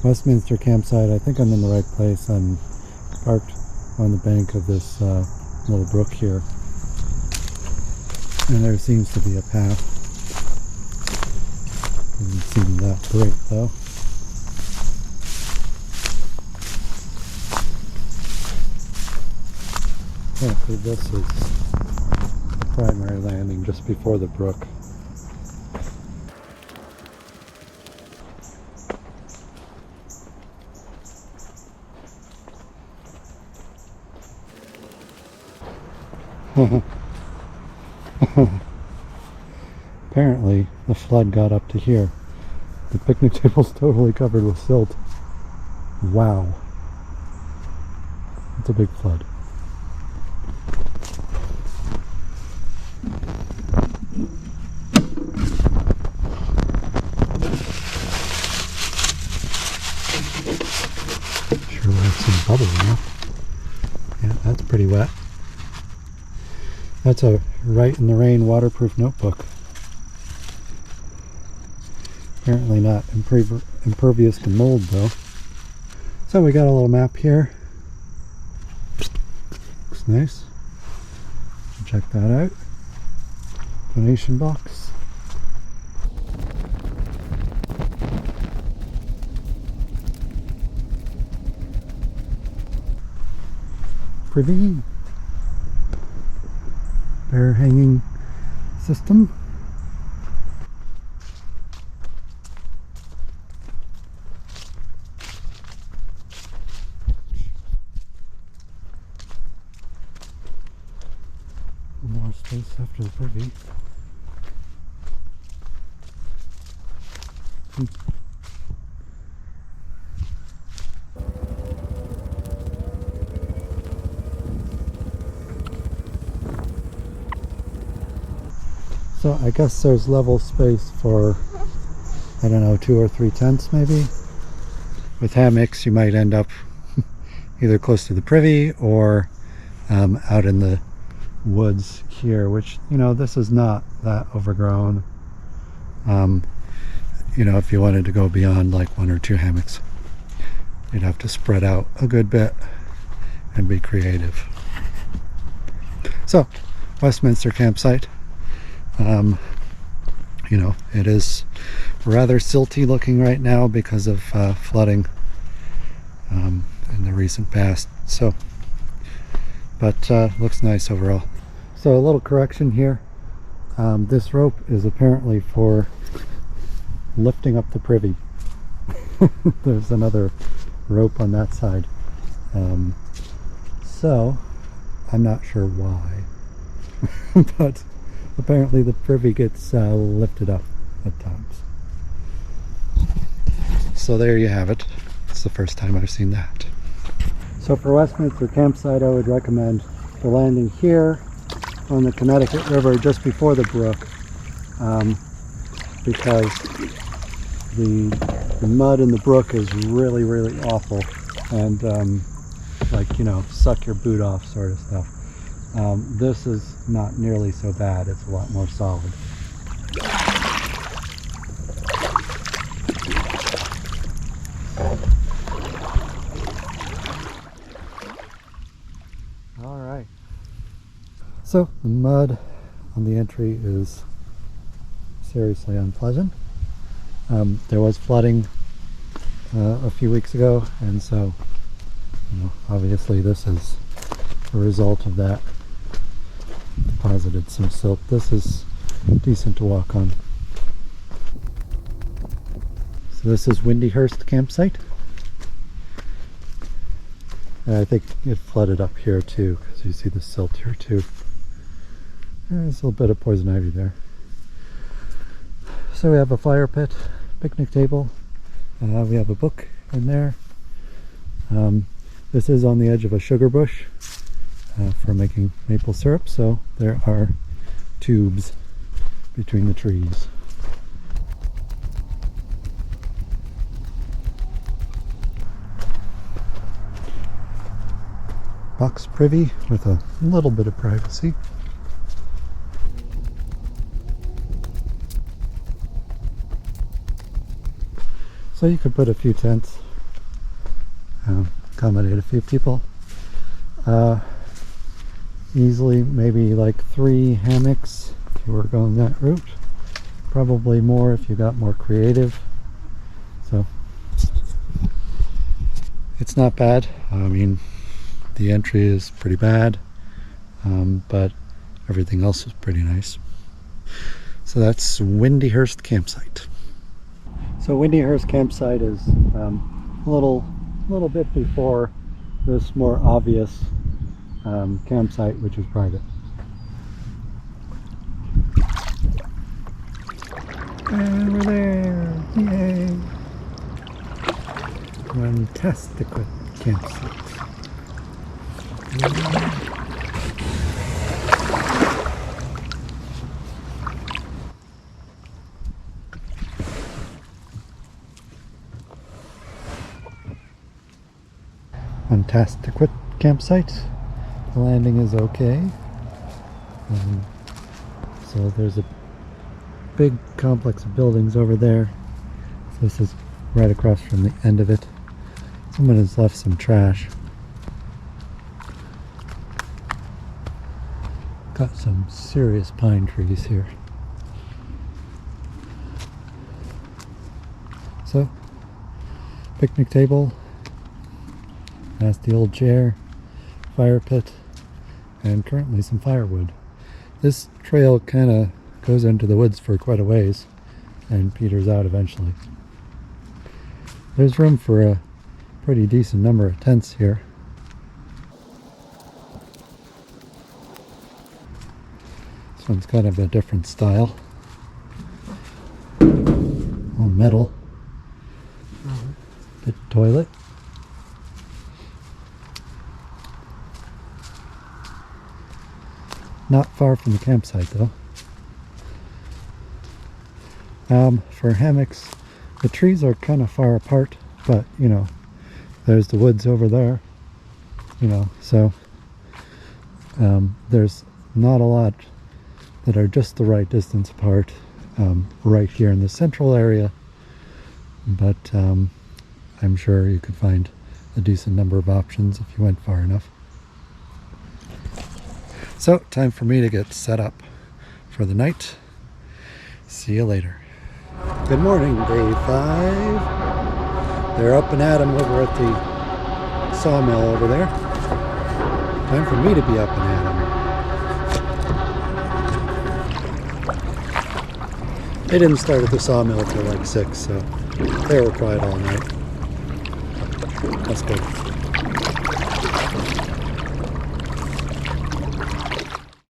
Westminster campsite. I think I'm in the right place. I'm parked on the bank of this little brook here. And there seems to be a path. Doesn't seem that great though. Apparently this is the primary landing just before the brook. Apparently the flood got up to here. The picnic table's totally covered with silt. Wow. It's a big flood. Sure lets some bubble now. Yeah, that's pretty wet. That's a Write in the Rain waterproof notebook. Apparently not impervious to mold though. So we got a little map here. Looks nice. Check that out. Donation box. Privy. Bear hanging system. More space after the privy. So I guess there's level space for, I don't know, 2 or 3 tents maybe. With hammocks you might end up either close to the privy or out in the woods here, which, you know, this is not that overgrown. You know, if you wanted to go beyond like 1 or 2 hammocks, you'd have to spread out a good bit and be creative. So, Westminster campsite. You know, it is rather silty looking right now because of flooding in the recent past. So, but looks nice overall. So a little correction here. This rope is apparently for lifting up the privy. There's another rope on that side. So I'm not sure why, but apparently the privy gets lifted up at times. So there you have it. It's the first time I've seen that. So for Westminster campsite, I would recommend the landing here on the Connecticut River just before the brook, because the mud in the brook is really, really awful, and like, you know, suck your boot off sort of stuff. This is not nearly so bad. It's a lot more solid. All right. So the mud on the entry is seriously unpleasant. There was flooding a few weeks ago, and so, you know, obviously this is a result of that. Deposited some silt. This is decent to walk on. So this is Windyhurst campsite. And I think it flooded up here too, because you see the silt here too. There's a little bit of poison ivy there. So we have a fire pit, picnic table. We have a book in there. This is on the edge of a sugar bush for making maple syrup, so there are tubes between the trees. Box privy with a little bit of privacy. So you could put a few tents accommodate a few people. Easily maybe like 3 hammocks if you were going that route. Probably more if you got more creative. So it's not bad. I mean, the entry is pretty bad, but everything else is pretty nice. So that's Windyhurst campsite. So Windyhurst campsite is a little bit before this more obvious campsite, which is private. And we're there! Yay! Wantastiquet campsite. Wantastiquet campsite. The landing is okay. So there's a big complex of buildings over there. So this is right across from the end of it. Someone has left some trash. Got some serious pine trees here. So, picnic table, nasty old chair, fire pit, and currently some firewood. This trail kind of goes into the woods for quite a ways and peters out eventually. There's room for a pretty decent number of tents here. This one's kind of a different style. All metal. Bit toilet. Not far from the campsite though. For hammocks, the trees are kind of far apart, but you know, there's the woods over there, you know, so there's not a lot that are just the right distance apart right here in the central area, but I'm sure you could find a decent number of options if you went far enough. So, time for me to get set up for the night. See you later. Good morning, day 5. They're up and at 'em over at the sawmill over there. Time for me to be up and at 'em. They didn't start at the sawmill till like 6, so they were quiet all night. That's good.